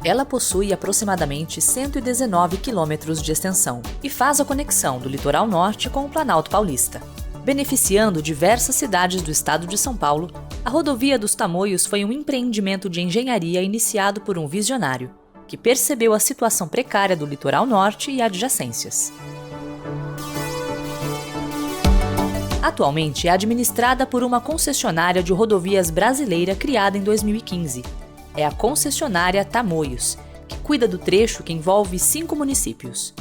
Ela possui aproximadamente 119 quilômetros de extensão e faz a conexão do litoral norte com o Planalto Paulista. Beneficiando diversas cidades do estado de São Paulo, a Rodovia dos Tamoios foi um empreendimento de engenharia iniciado por um visionário, que percebeu a situação precária do litoral norte e adjacências. Atualmente é administrada por uma concessionária de rodovias brasileira criada em 2015. É a concessionária Tamoios, que cuida do trecho que envolve 5 municípios: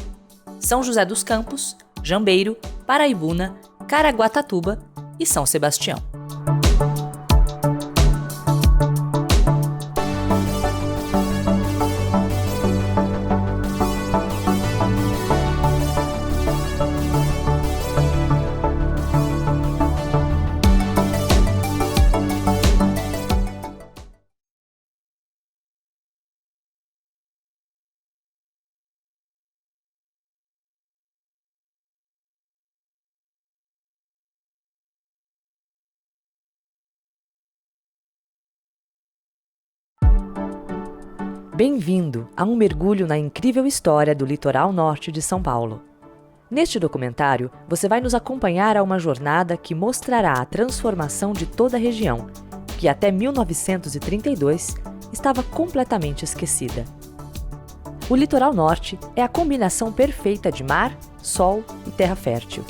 São José dos Campos, Jambeiro, Paraibuna, Caraguatatuba e São Sebastião. Bem-vindo a um mergulho na incrível história do litoral norte de São Paulo. Neste documentário, você vai nos acompanhar a uma jornada que mostrará a transformação de toda a região, que até 1932 estava completamente esquecida. O litoral norte é a combinação perfeita de mar, sol e terra fértil.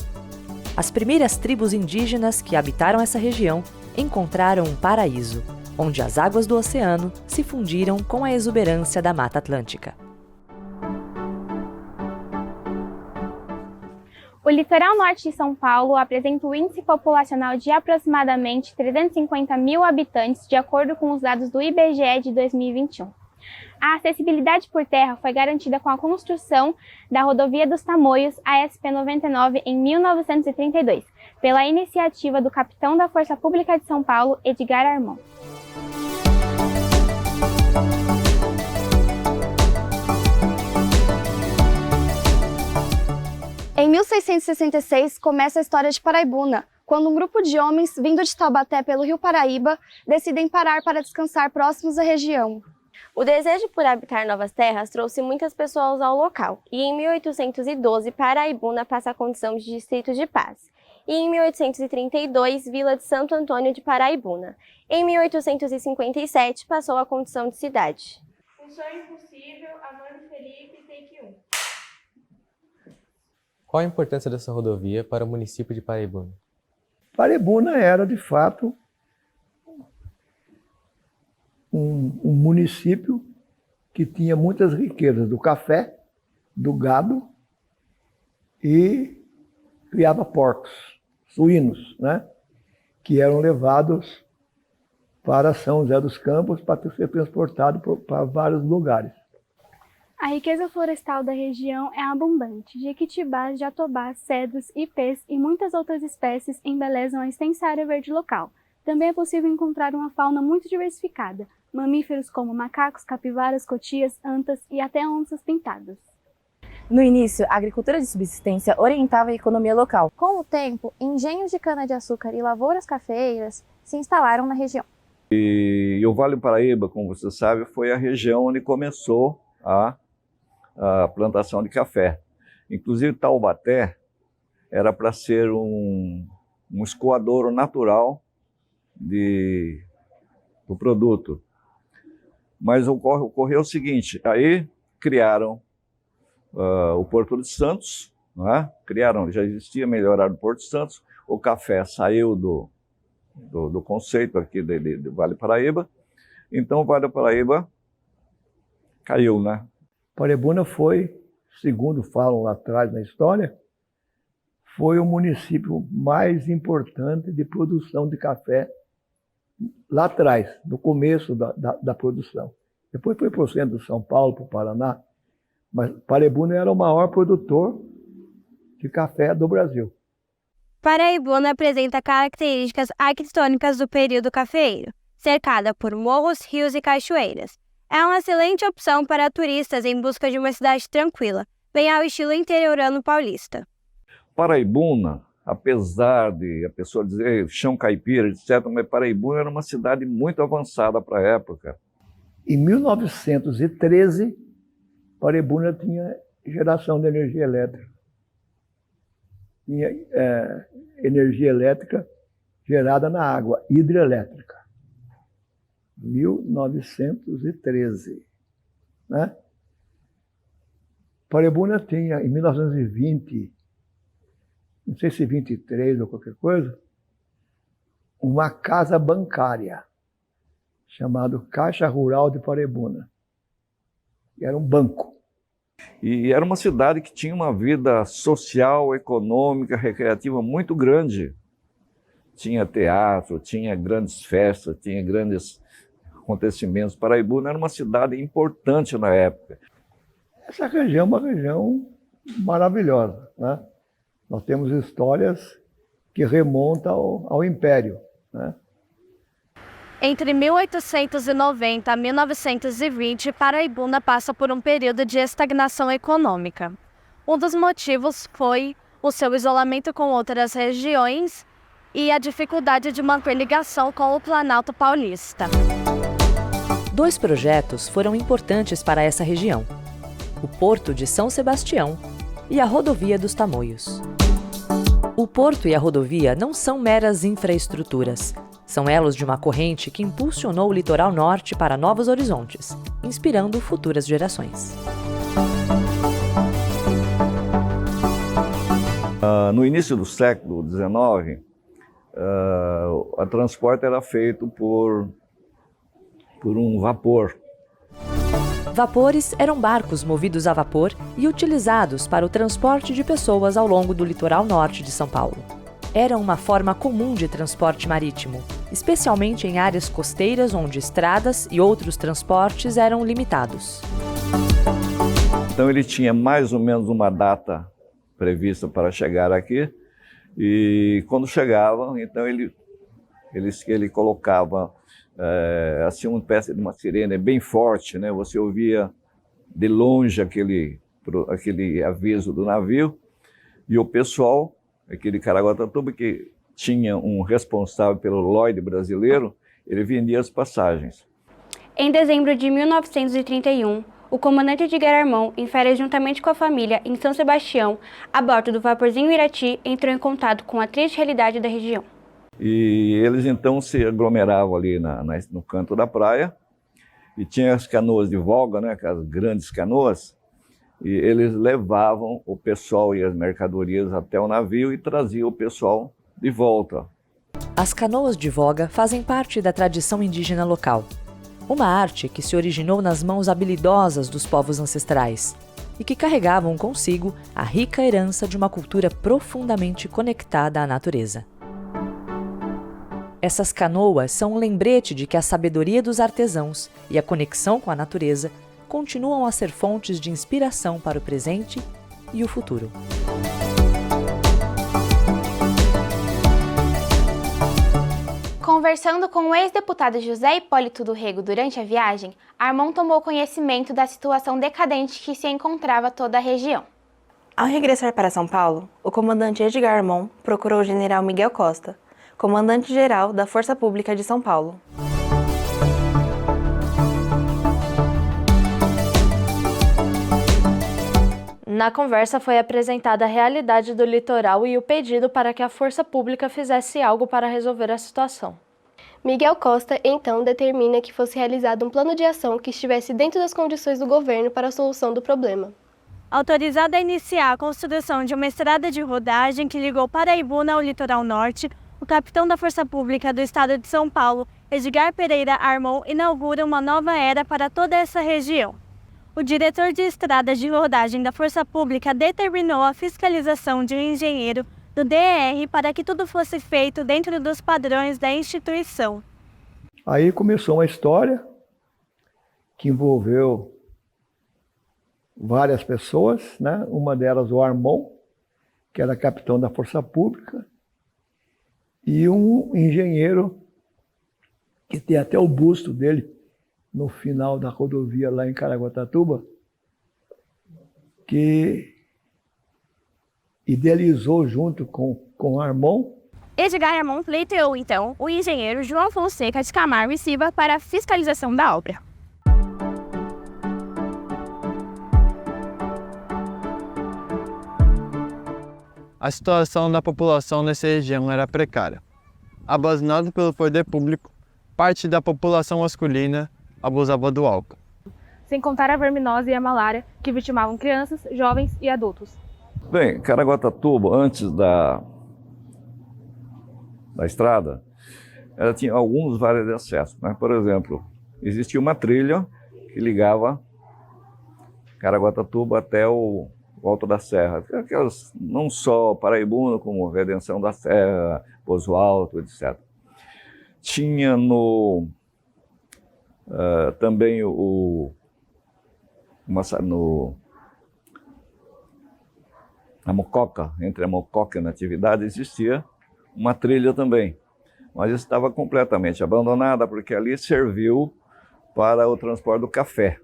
As primeiras tribos indígenas que habitaram essa região encontraram um paraíso, onde as águas do oceano se fundiram com a exuberância da Mata Atlântica. O litoral norte de São Paulo apresenta um índice populacional de aproximadamente 350 mil habitantes, de acordo com os dados do IBGE de 2021. A acessibilidade por terra foi garantida com a construção da Rodovia dos Tamoios, a SP-99, em 1932, pela iniciativa do capitão da Força Pública de São Paulo, Edgar Armon. Em 1666, começa a história de Paraibuna, quando um grupo de homens, vindo de Taubaté pelo rio Paraíba, decidem parar para descansar próximos à região. O desejo por habitar novas terras trouxe muitas pessoas ao local, e em 1812 Paraibuna passa a condição de distrito de paz, e em 1832 Vila de Santo Antônio de Paraibuna. Em 1857 passou a condição de cidade. Um sonho impossível, Amor do Felipe, take 1. Qual a importância dessa rodovia para o município de Paraibuna? Paraibuna era, de fato, um município que tinha muitas riquezas do café, do gado e criava porcos, suínos, né? Que eram levados para São José dos Campos para ser transportado para vários lugares. A riqueza florestal da região é abundante. Jequitibás, jatobás, cedros, ipês e muitas outras espécies embelezam a extensa área verde local. Também é possível encontrar uma fauna muito diversificada, mamíferos como macacos, capivaras, cotias, antas e até onças pintadas. No início, a agricultura de subsistência orientava a economia local. Com o tempo, engenhos de cana-de-açúcar e lavouras cafeeiras se instalaram na região. E o Vale do Paraíba, como você sabe, foi a região onde começou a plantação de café. Inclusive, Taubaté era para ser um escoadouro natural do produto. Mas ocorreu o seguinte, aí criaram o Porto de Santos, né? Já existia melhorado o Porto de Santos, o café saiu do conceito aqui do Vale do Paraíba, então o Vale do Paraíba caiu, né? Paraibuna foi, segundo falam lá atrás na história, foi o município mais importante de produção de café lá atrás, no começo da produção. Depois foi para o centro de São Paulo, para o Paraná, mas Paraibuna era o maior produtor de café do Brasil. Paraibuna apresenta características arquitetônicas do período cafeeiro, cercada por morros, rios e cachoeiras. É uma excelente opção para turistas em busca de uma cidade tranquila, bem ao estilo interiorano paulista. Paraibuna, apesar de a pessoa dizer chão caipira, etc., mas Paraibuna era uma cidade muito avançada para a época. Em 1913, Paraibuna tinha geração de energia elétrica. Tinha energia elétrica gerada na água, hidrelétrica. 1913. Né? Paraibuna tinha, em 1920, não sei se 23 ou qualquer coisa, uma casa bancária, chamada Caixa Rural de Paraibuna. E era um banco. E era uma cidade que tinha uma vida social, econômica, recreativa muito grande. Tinha teatro, tinha grandes festas, tinha grandes acontecimentos. Paraibuna era uma cidade importante na época. Essa região é uma região maravilhosa, né? Nós temos histórias que remontam ao Império, né? Entre 1890 a 1920, Paraibuna passa por um período de estagnação econômica. Um dos motivos foi o seu isolamento com outras regiões e a dificuldade de manter ligação com o Planalto Paulista. 2 projetos foram importantes para essa região: o Porto de São Sebastião e a Rodovia dos Tamoios. O porto e a rodovia não são meras infraestruturas. São elos de uma corrente que impulsionou o litoral norte para novos horizontes, inspirando futuras gerações. No início do século XIX, o transporte era feito por um vapor. Vapores eram barcos movidos a vapor e utilizados para o transporte de pessoas ao longo do litoral norte de São Paulo. Era uma forma comum de transporte marítimo, especialmente em áreas costeiras onde estradas e outros transportes eram limitados. Então ele tinha mais ou menos uma data prevista para chegar aqui, e quando chegava, então ele colocava assim uma espécie de uma sirene bem forte, né? Você ouvia de longe aquele aviso do navio, e o pessoal, aquele Caraguatatuba, que tinha um responsável pelo Lloyd brasileiro, ele vendia as passagens. Em dezembro de 1931, o comandante Edgar Armon, em férias juntamente com a família em São Sebastião, a bordo do vaporzinho Irati, entrou em contato com a triste realidade da região. E eles então se aglomeravam ali no canto da praia, e tinha as canoas de voga, né, aquelas grandes canoas, e eles levavam o pessoal e as mercadorias até o navio e traziam o pessoal de volta. As canoas de voga fazem parte da tradição indígena local. Uma arte que se originou nas mãos habilidosas dos povos ancestrais e que carregavam consigo a rica herança de uma cultura profundamente conectada à natureza. Essas canoas são um lembrete de que a sabedoria dos artesãos e a conexão com a natureza continuam a ser fontes de inspiração para o presente e o futuro. Conversando com o ex-deputado José Hipólito do Rego durante a viagem, Armon tomou conhecimento da situação decadente que se encontrava toda a região. Ao regressar para São Paulo, o comandante Edgar Armon procurou o general Miguel Costa, comandante-geral da Força Pública de São Paulo. Na conversa foi apresentada a realidade do litoral e o pedido para que a Força Pública fizesse algo para resolver a situação. Miguel Costa, então, determina que fosse realizado um plano de ação que estivesse dentro das condições do governo para a solução do problema. Autorizado a iniciar a construção de uma estrada de rodagem que ligou Paraibuna ao litoral norte, o capitão da Força Pública do Estado de São Paulo, Edgar Pereira Armon, inaugura uma nova era para toda essa região. O diretor de estradas de rodagem da Força Pública determinou a fiscalização de um engenheiro do DER para que tudo fosse feito dentro dos padrões da instituição. Aí começou uma história que envolveu várias pessoas, né? Uma delas o Armon, que era capitão da Força Pública, e um engenheiro que tem até o busto dele no final da rodovia lá em Caraguatatuba, que idealizou junto com Armon. Edgar Armon pleiteou, então, o engenheiro João Fonseca de Camargo e Silva para a fiscalização da obra. A situação da população nessa região era precária. Abandonada pelo poder público, parte da população masculina abusava do álcool. Sem contar a verminose e a malária, que vitimavam crianças, jovens e adultos. Bem, Caraguatatuba, antes da estrada, ela tinha alguns vários de acesso, né? Por exemplo, existia uma trilha que ligava Caraguatatuba até o Alto da Serra. Aquelas, não só Paraibuna, como Redenção da Serra, Poço Alto, etc. Tinha também a Mococa, entre a Mococa e a Natividade, existia uma trilha também, mas estava completamente abandonada porque ali serviu para o transporte do café.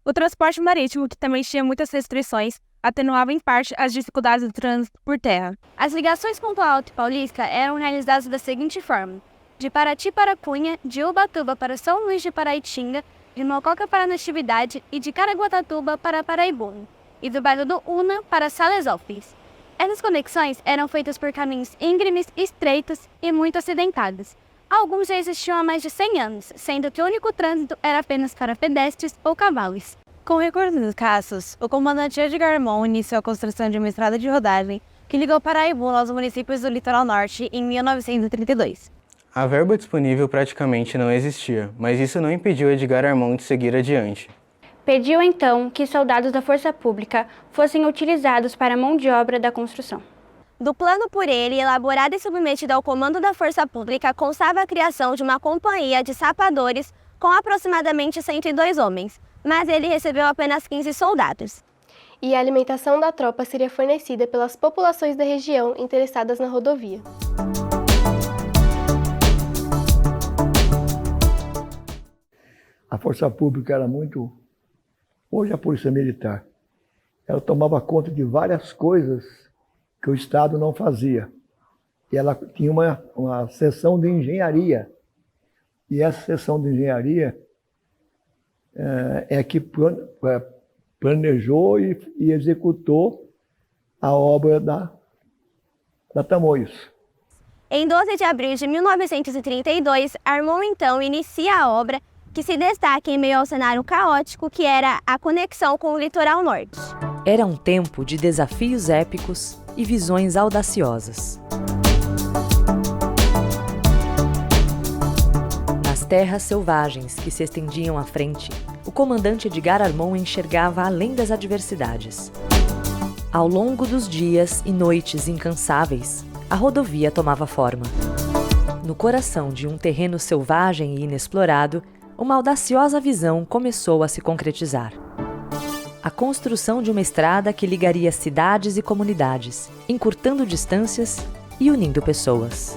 O transporte marítimo, que também tinha muitas restrições, atenuava em parte as dificuldades do trânsito por terra. As ligações com o Alto Paulista eram realizadas da seguinte forma: de Paraty para Cunha, de Ubatuba para São Luís de Paraitinga, de Mococa para Natividade e de Caraguatatuba para Paraibuna, e do bairro do Una para Salesópolis. Essas conexões eram feitas por caminhos íngremes, estreitos e muito acidentados. Alguns já existiam há mais de 100 anos, sendo que o único trânsito era apenas para pedestres ou cavalos. Com recursos escassos, o comandante Edgar Armon iniciou a construção de uma estrada de rodagem que ligou Paraibuna aos municípios do Litoral Norte em 1932. A verba disponível praticamente não existia, mas isso não impediu Edgar Armon de seguir adiante. Pediu então que soldados da Força Pública fossem utilizados para a mão de obra da construção. Do plano por ele, elaborado e submetido ao comando da Força Pública, constava a criação de uma companhia de sapadores com aproximadamente 102 homens, mas ele recebeu apenas 15 soldados. E a alimentação da tropa seria fornecida pelas populações da região interessadas na rodovia. A Força Pública era muito... Hoje a Polícia Militar, ela tomava conta de várias coisas que o Estado não fazia. E ela tinha uma seção de engenharia. E essa seção de engenharia é que planejou e executou a obra da Tamoios. Em 12 de abril de 1932, Armon então inicia a obra, que se destaca em meio ao cenário caótico que era a conexão com o litoral norte. Era um tempo de desafios épicos e visões audaciosas. Nas terras selvagens que se estendiam à frente, o comandante Edgar Armon enxergava além das adversidades. Ao longo dos dias e noites incansáveis, a rodovia tomava forma. No coração de um terreno selvagem e inexplorado, uma audaciosa visão começou a se concretizar. A construção de uma estrada que ligaria cidades e comunidades, encurtando distâncias e unindo pessoas.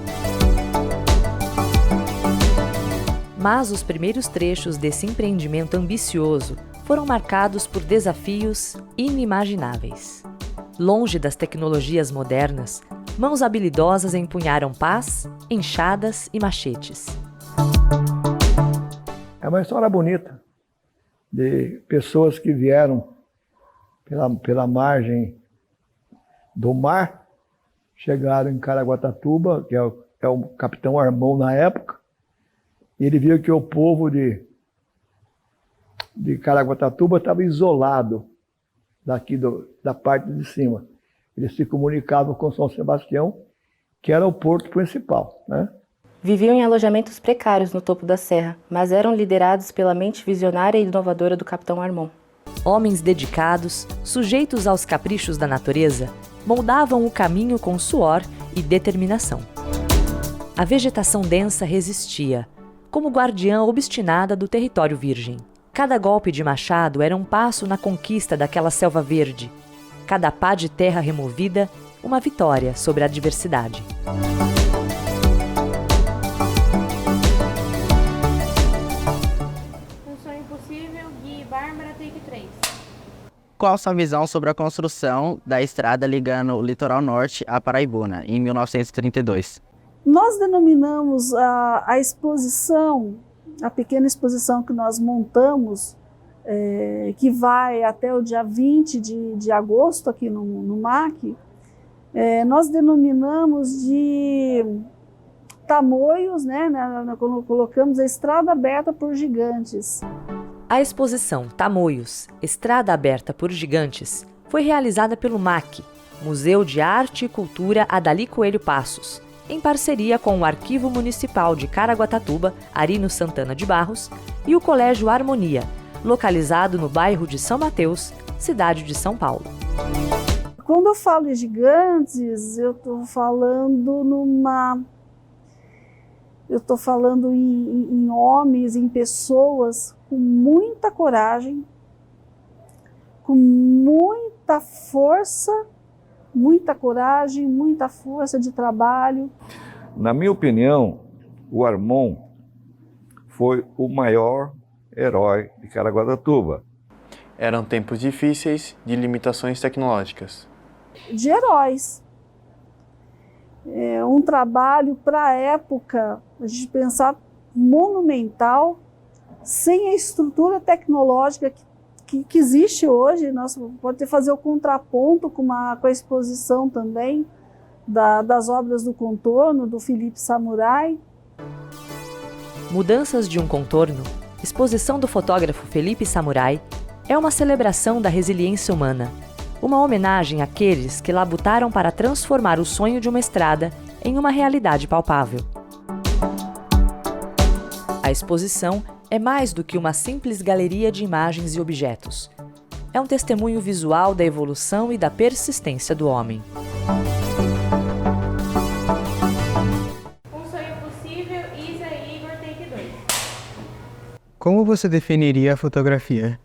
Mas os primeiros trechos desse empreendimento ambicioso foram marcados por desafios inimagináveis. Longe das tecnologias modernas, mãos habilidosas empunharam pás, enxadas e machetes. É uma história bonita de pessoas que vieram pela margem do mar, chegaram em Caraguatatuba, que é o capitão Armon na época, e ele viu que o povo de Caraguatatuba estava isolado daqui da parte de cima. Eles se comunicavam com São Sebastião, que era o porto principal, né? Viviam em alojamentos precários no topo da serra, mas eram liderados pela mente visionária e inovadora do capitão Armon. Homens dedicados, sujeitos aos caprichos da natureza, moldavam o caminho com suor e determinação. A vegetação densa resistia, como guardiã obstinada do território virgem. Cada golpe de machado era um passo na conquista daquela selva verde. Cada pá de terra removida, uma vitória sobre a adversidade. qual a sua visão sobre a construção da estrada ligando o litoral norte a Paraibuna, em 1932? Nós denominamos a exposição, a pequena exposição que nós montamos, que vai até o dia 20 de agosto aqui no MAC, nós denominamos de Tamoios, né? Quando colocamos a estrada aberta por gigantes. A exposição Tamoios, Estrada Aberta por Gigantes, foi realizada pelo MAC, Museu de Arte e Cultura Adali Coelho Passos, em parceria com o Arquivo Municipal de Caraguatatuba, Arino Santana de Barros, e o Colégio Harmonia, localizado no bairro de São Mateus, cidade de São Paulo. Quando eu falo em gigantes, eu estou falando em homens, em pessoas com muita coragem, com muita força, muita força de trabalho. Na minha opinião, o Armon foi o maior herói de Caraguatatuba. Eram tempos difíceis de limitações tecnológicas. De heróis. Um trabalho para a época, a gente pensar monumental, sem a estrutura tecnológica que existe hoje. Nós pode fazer o contraponto com a exposição também das obras do contorno, do Felipe Samurai. Mudanças de um contorno, exposição do fotógrafo Felipe Samurai, é uma celebração da resiliência humana, uma homenagem àqueles que labutaram para transformar o sonho de uma estrada em uma realidade palpável. A exposição é mais do que uma simples galeria de imagens e objetos. É um testemunho visual da evolução e da persistência do homem. Um sonho possível, Isa e Igor Take 2. Como você definiria a fotografia?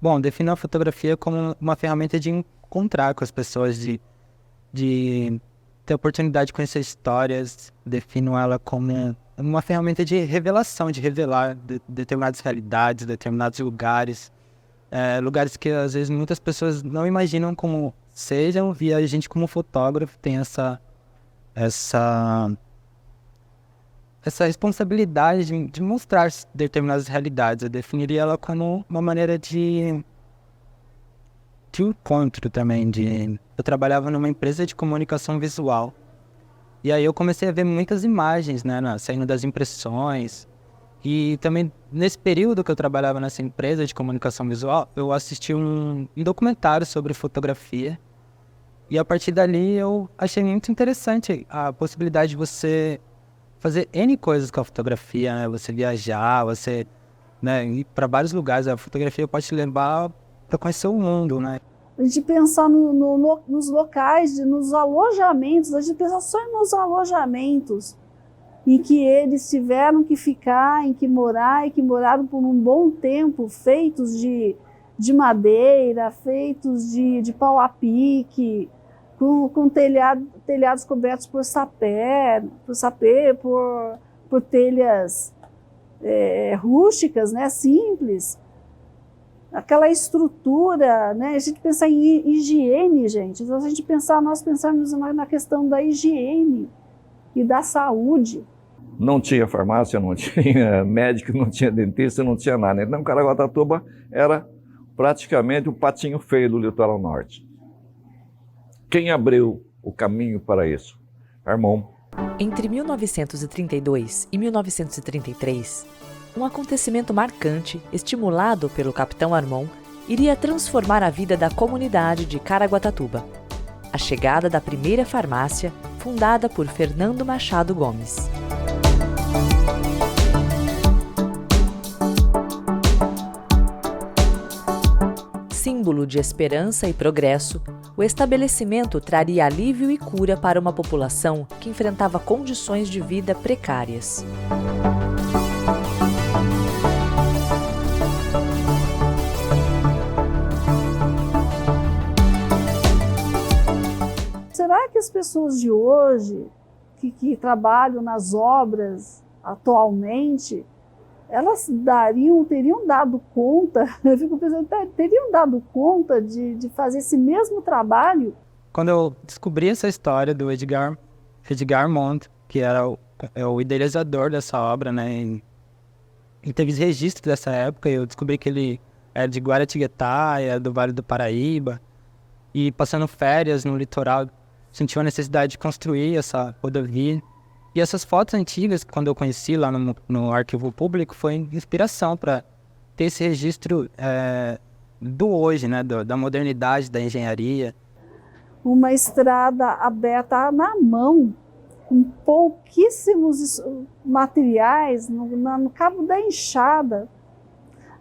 Bom, defino a fotografia como uma ferramenta de encontrar com as pessoas, de ter a oportunidade de conhecer histórias. Defino ela como uma ferramenta de revelação, de revelar determinadas realidades, determinados lugares, lugares que às vezes muitas pessoas não imaginam como sejam, e a gente como fotógrafo tem essa responsabilidade de mostrar determinadas realidades. Eu definiria ela como uma maneira de encontro também. Eu trabalhava numa empresa de comunicação visual, e aí eu comecei a ver muitas imagens, né, saindo das impressões. E também nesse período que eu trabalhava nessa empresa de comunicação visual, eu assisti um documentário sobre fotografia, e a partir dali eu achei muito interessante a possibilidade de você fazer N coisas com a fotografia, né? Você viajar, você, né, ir para vários lugares. A fotografia pode te levar para conhecer o mundo, né? A gente pensar nos locais, nos alojamentos, a gente pensar só nos alojamentos em que eles tiveram que ficar, em que morar, e que moraram por um bom tempo, feitos de madeira, feitos de pau a pique, com telhados cobertos por sapé, por telhas rústicas, né, simples. Aquela estrutura, né, a gente pensar em higiene, gente. Se a gente nós pensarmos na questão da higiene e da saúde. Não tinha farmácia, não tinha médico, não tinha dentista, não tinha nada. Então, Caraguatatuba era praticamente o patinho feio do litoral norte. Quem abriu o caminho para isso? Armon. Entre 1932 e 1933, um acontecimento marcante, estimulado pelo capitão Armon, iria transformar a vida da comunidade de Caraguatatuba. A chegada da primeira farmácia, fundada por Fernando Machado Gomes. Símbolo de esperança e progresso, o estabelecimento traria alívio e cura para uma população que enfrentava condições de vida precárias. Será que as pessoas de hoje, que trabalham nas obras atualmente, elas teriam dado conta, eu fico pensando, teriam dado conta de fazer esse mesmo trabalho? Quando eu descobri essa história do Edgar Armand, que era o idealizador dessa obra, né, e teve registro dessa época, eu descobri que ele era de Guaratinguetá, do Vale do Paraíba, e passando férias no litoral, sentiu a necessidade de construir essa rodovia. E essas fotos antigas, quando eu conheci lá no arquivo público, foi inspiração para ter esse registro do hoje, né, da modernidade, da engenharia. Uma estrada aberta na mão, com pouquíssimos materiais, no Cabo da Enxada.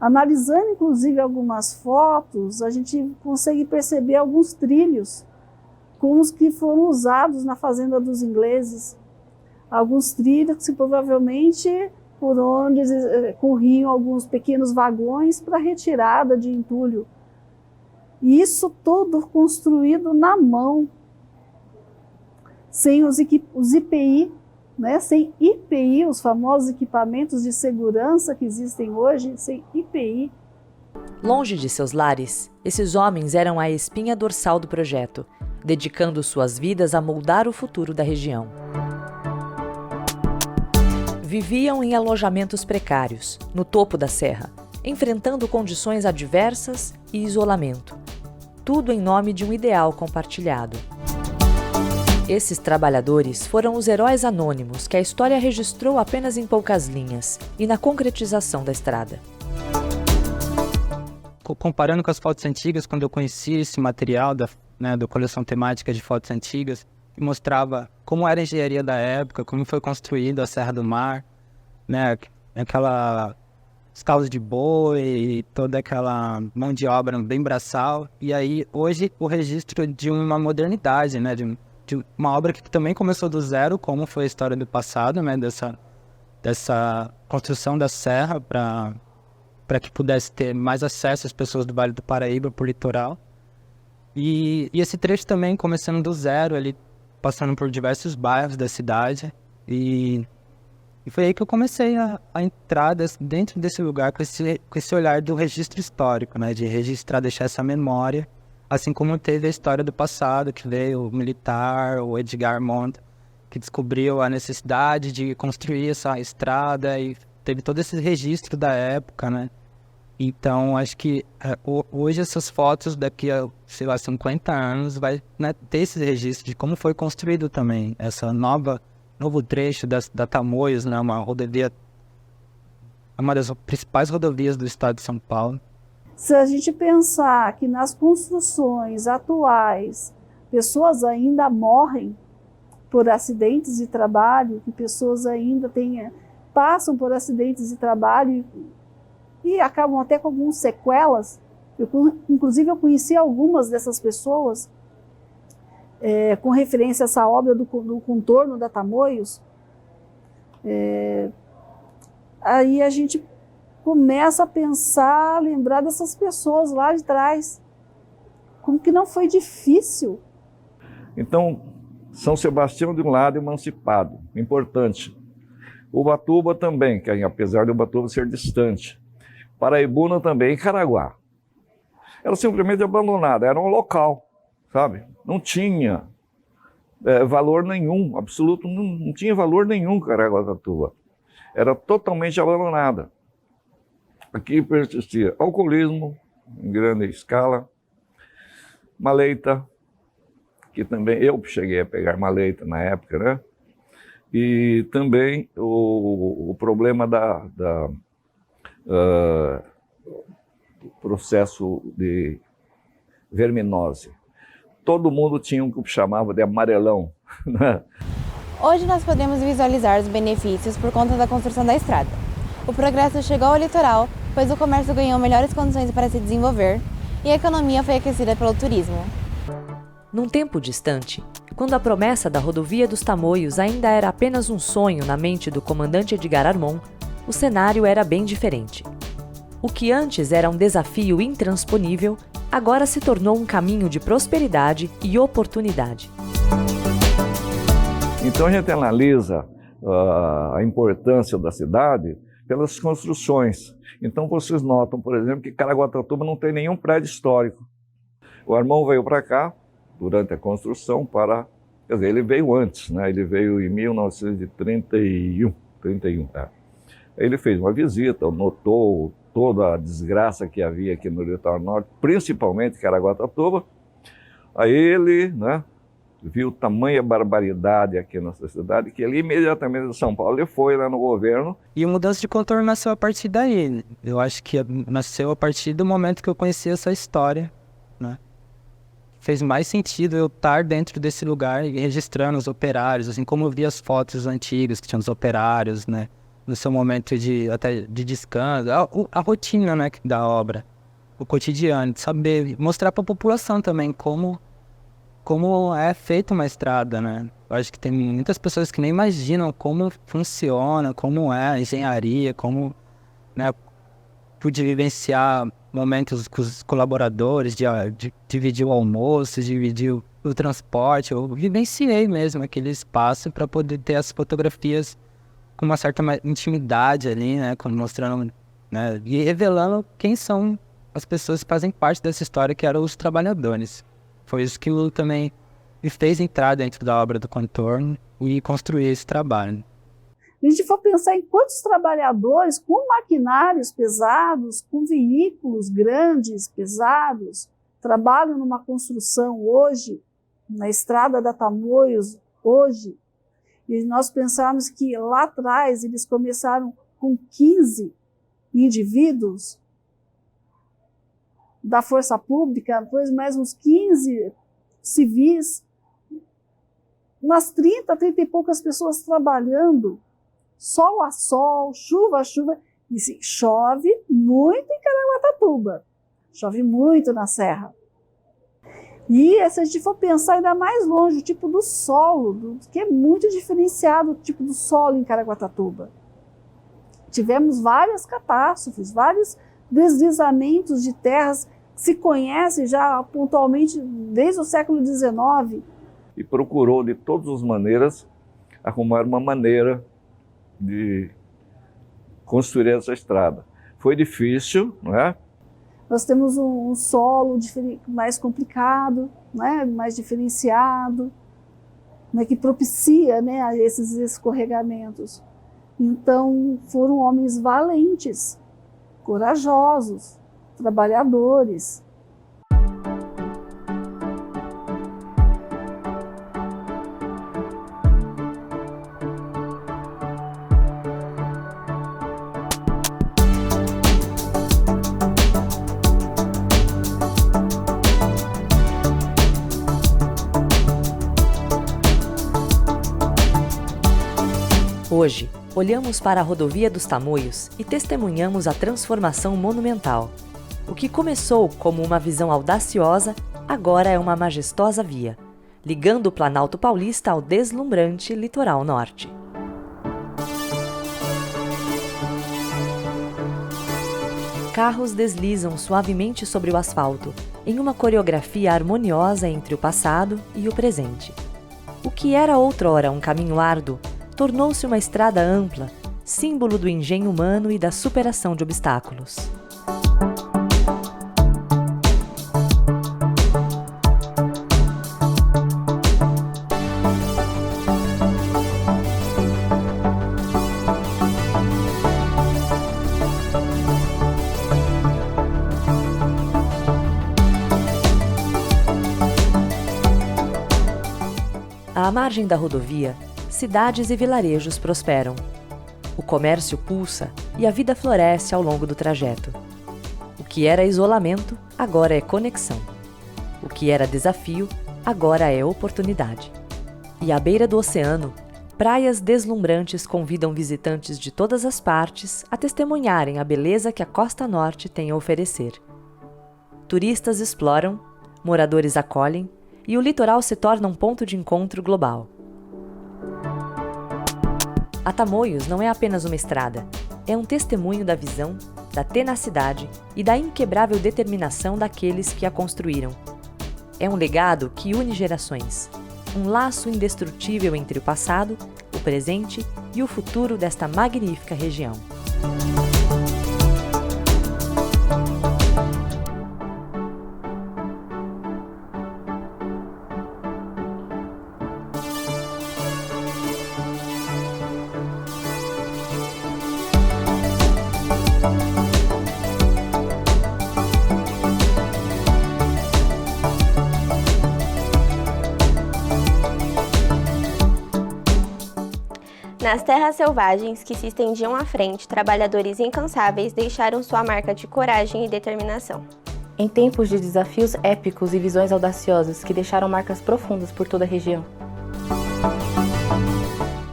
Analisando, inclusive, algumas fotos, a gente consegue perceber alguns trilhos, como os que foram usados na Fazenda dos Ingleses. Alguns trilhos que provavelmente por onde corriam alguns pequenos vagões para retirada de entulho. E isso tudo construído na mão, sem os IPI, né? Sem IPI, os famosos equipamentos de segurança que existem hoje, sem IPI. Longe de seus lares, esses homens eram a espinha dorsal do projeto, dedicando suas vidas a moldar o futuro da região. Viviam em alojamentos precários, no topo da serra, enfrentando condições adversas e isolamento. Tudo em nome de um ideal compartilhado. Esses trabalhadores foram os heróis anônimos que a história registrou apenas em poucas linhas e na concretização da estrada. Comparando com as fotos antigas, quando eu conheci esse material da coleção temática de fotos antigas, que mostrava como era a engenharia da época, como foi construída a Serra do Mar, né, os carros de boi e toda aquela mão de obra bem braçal. E aí, hoje, o registro de uma modernidade, né, de uma obra que também começou do zero, como foi a história do passado, né, dessa construção da serra para que pudesse ter mais acesso às pessoas do Vale do Paraíba por litoral. E esse trecho também começando do zero, ali passando por diversos bairros da cidade. E foi aí que eu comecei a entrar dentro desse lugar com esse olhar do registro histórico, né? De registrar, deixar essa memória, assim como teve a história do passado, que veio o militar, o Edgar Armand, que descobriu a necessidade de construir essa estrada e teve todo esse registro da época, né? Então, acho que hoje essas fotos, daqui a, 50 anos, vai, né, ter esse registro de como foi construído também essa novo trecho da Tamoios, né, uma das principais rodovias do estado de São Paulo. Se a gente pensar que nas construções atuais, pessoas ainda morrem por acidentes de trabalho, que pessoas ainda passam por acidentes de trabalho e acabam até com algumas sequelas. Inclusive, eu conheci algumas dessas pessoas com referência a essa obra do contorno da Tamoios. Aí a gente começa a pensar, a lembrar dessas pessoas lá de trás. Como que não foi difícil. Então, São Sebastião de um lado emancipado, importante. Ubatuba também, que apesar de Ubatuba ser distante. Paraibuna também, e Caraguá. Era simplesmente abandonada, era um local, sabe? Não tinha valor nenhum, absoluto, não tinha valor nenhum Caraguatatuba. Era totalmente abandonada. Aqui persistia alcoolismo, em grande escala, maleita, que também eu cheguei a pegar maleita na época, né? E também o problema processo de verminose. Todo mundo tinha o que chamava de amarelão, né? Hoje nós podemos visualizar os benefícios por conta da construção da estrada. O progresso chegou ao litoral, pois o comércio ganhou melhores condições para se desenvolver e a economia foi aquecida pelo turismo. Num tempo distante, quando a promessa da rodovia dos Tamoios ainda era apenas um sonho na mente do comandante Edgar Armand, o cenário era bem diferente. O que antes era um desafio intransponível, agora se tornou um caminho de prosperidade e oportunidade. Então a gente analisa a importância da cidade pelas construções. Então vocês notam, por exemplo, que Caraguatatuba não tem nenhum prédio histórico. O Armão veio para cá durante a construção quer dizer, ele veio antes, né? Ele veio em 1931. Ele fez uma visita, notou toda a desgraça que havia aqui no litoral norte, principalmente Caraguatatuba. Aí ele, né, viu tamanha barbaridade aqui nessa cidade, que ele imediatamente de São Paulo ele foi lá no governo. E a mudança de contorno nasceu a partir daí. Eu acho que nasceu a partir do momento que eu conheci essa história, né? Fez mais sentido eu estar dentro desse lugar e registrando os operários, assim como eu vi as fotos antigas que tinham os operários, né? No seu momento até de descanso, a rotina, né, da obra, o cotidiano, de saber mostrar para a população também como é feita uma estrada, né? Eu acho que tem muitas pessoas que nem imaginam como funciona, como é a engenharia, como, né, pude vivenciar momentos com os colaboradores, de dividir o almoço, dividir o transporte. Eu vivenciei mesmo aquele espaço para poder ter as fotografias com uma certa intimidade ali, né, mostrando, né, e revelando quem são as pessoas que fazem parte dessa história, que eram os trabalhadores. Foi isso que também me fez entrar dentro da obra do contorno e construir esse trabalho. Se a gente for pensar em quantos trabalhadores com maquinários pesados, com veículos grandes, pesados, trabalham numa construção hoje, na estrada da Tamoios hoje, e nós pensarmos que lá atrás eles começaram com 15 indivíduos da força pública, depois mais uns 15 civis, umas 30 e poucas pessoas trabalhando, sol a sol, chuva a chuva, e chove muito em Caraguatatuba, chove muito na Serra. E se a gente for pensar ainda mais longe, o tipo do solo, que é muito diferenciado o tipo do solo em Caraguatatuba. Tivemos várias catástrofes, vários deslizamentos de terras que se conhecem já pontualmente desde o século XIX. E procurou, de todas as maneiras, arrumar uma maneira de construir essa estrada. Foi difícil, não é? Nós temos um solo mais complicado, né, mais diferenciado, né, que propicia, né, esses escorregamentos. Então, foram homens valentes, corajosos, trabalhadores. Hoje, olhamos para a rodovia dos Tamoios e testemunhamos a transformação monumental. O que começou como uma visão audaciosa, agora é uma majestosa via, ligando o Planalto Paulista ao deslumbrante litoral norte. Carros deslizam suavemente sobre o asfalto, em uma coreografia harmoniosa entre o passado e o presente. O que era outrora um caminho árduo, tornou-se uma estrada ampla, símbolo do engenho humano e da superação de obstáculos. À margem da rodovia, cidades e vilarejos prosperam. O comércio pulsa e a vida floresce ao longo do trajeto. O que era isolamento, agora é conexão. O que era desafio, agora é oportunidade. E à beira do oceano, praias deslumbrantes convidam visitantes de todas as partes a testemunharem a beleza que a costa norte tem a oferecer. Turistas exploram, moradores acolhem e o litoral se torna um ponto de encontro global. A Tamoios não é apenas uma estrada, é um testemunho da visão, da tenacidade e da inquebrável determinação daqueles que a construíram. É um legado que une gerações, um laço indestrutível entre o passado, o presente e o futuro desta magnífica região. Nas terras selvagens que se estendiam à frente, trabalhadores incansáveis deixaram sua marca de coragem e determinação. Em tempos de desafios épicos e visões audaciosas que deixaram marcas profundas por toda a região.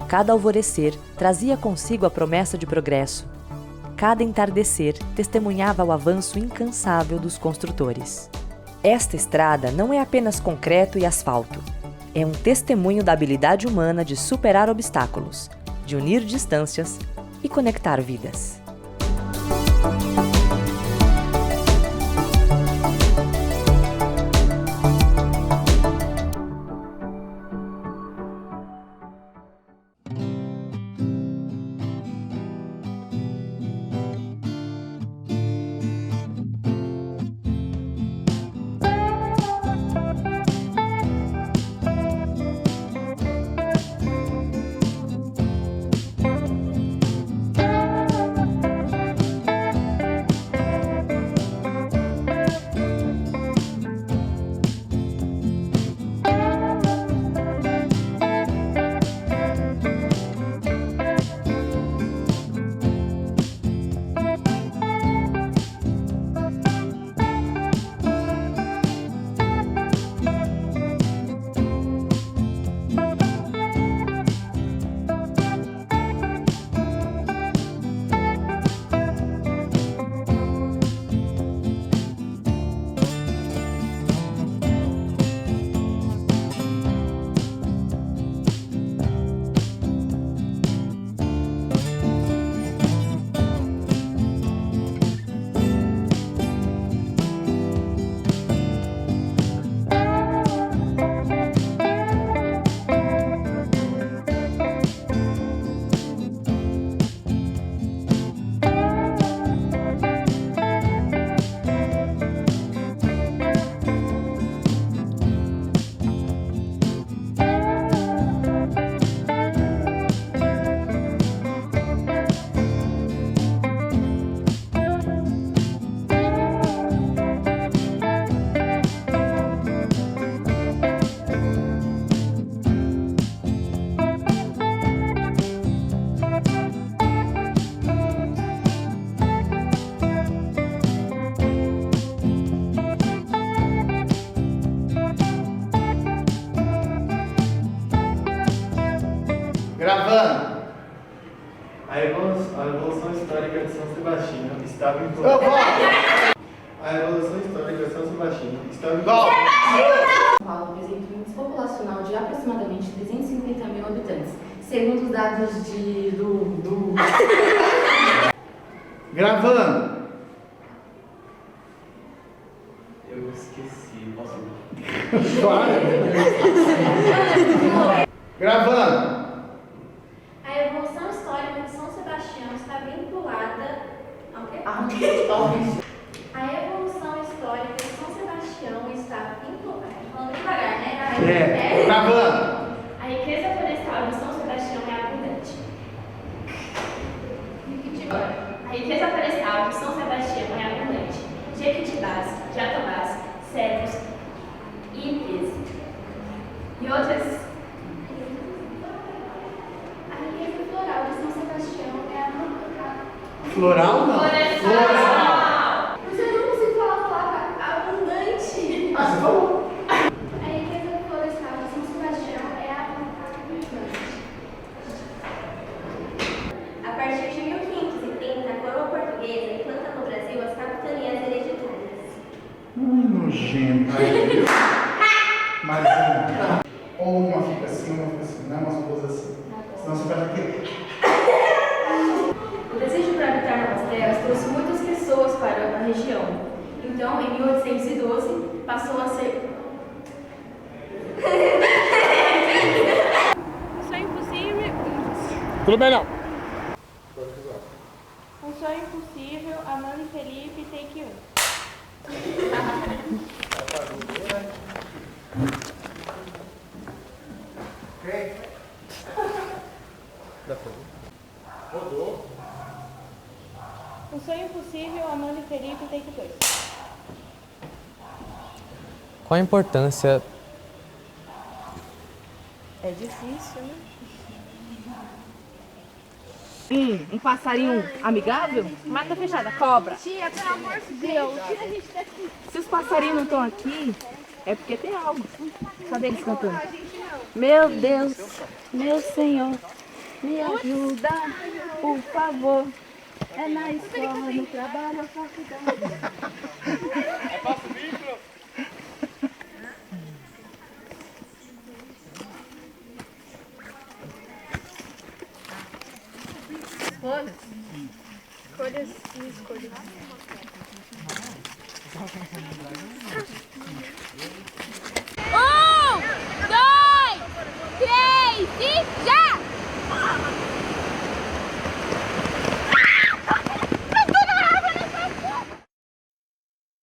Cada alvorecer trazia consigo a promessa de progresso. Cada entardecer testemunhava o avanço incansável dos construtores. Esta estrada não é apenas concreto e asfalto. É um testemunho da habilidade humana de superar obstáculos, de unir distâncias e conectar vidas. Gravando. A evolução histórica de São Sebastião estava em todo... A evolução histórica de São Sebastião estava em todo... São Paulo apresenta um índice populacional de aproximadamente 350 mil habitantes, segundo os dados do... Gravando. Eu esqueci, posso ir? Claro. Gravando. A evolução histórica de São Sebastião está vinculada ao quê? A evolução histórica de São Sebastião está vinculada... Falando devagar, né? Gravando. A riqueza florestal de São Sebastião é abundante. A riqueza florestal de São Sebastião é abundante. Jequitibás, jatobás, cedros, ípis e outras... Floral não. Floral. Você não conseguiu falar a palavra abundante. Ah, você falou. A riqueza florestal de São Sebastião é abundante. A partir de 1530, a coroa portuguesa implanta no Brasil as capitanias hereditárias. Nojento. Mas ou uma fica assim, uma fica assim, não é umas coisas assim. Senão você vai aqui. O desejo por habitar novas terras trouxe muitas pessoas para a região. Então, em 1812, passou a ser... Isso é impossível. Tudo bem, não. Sonho Impossível, Amanda e Felipe, take 1. Rodou. Um Sonho Impossível, Amanda e Felipe, take 2. Qual a importância... É difícil, né? Um passarinho amigável? Mata fechada, cobra. Tia, pelo amor de Deus, tira a gente daqui. Se os passarinhos não estão aqui, é porque tem algo. Cadê eles cantando? Meu Deus, meu Senhor, me ajuda, por favor. É na escola, no trabalho, na faculdade. Folhas? Folhas e escolhas. 1, 2, 3 e já!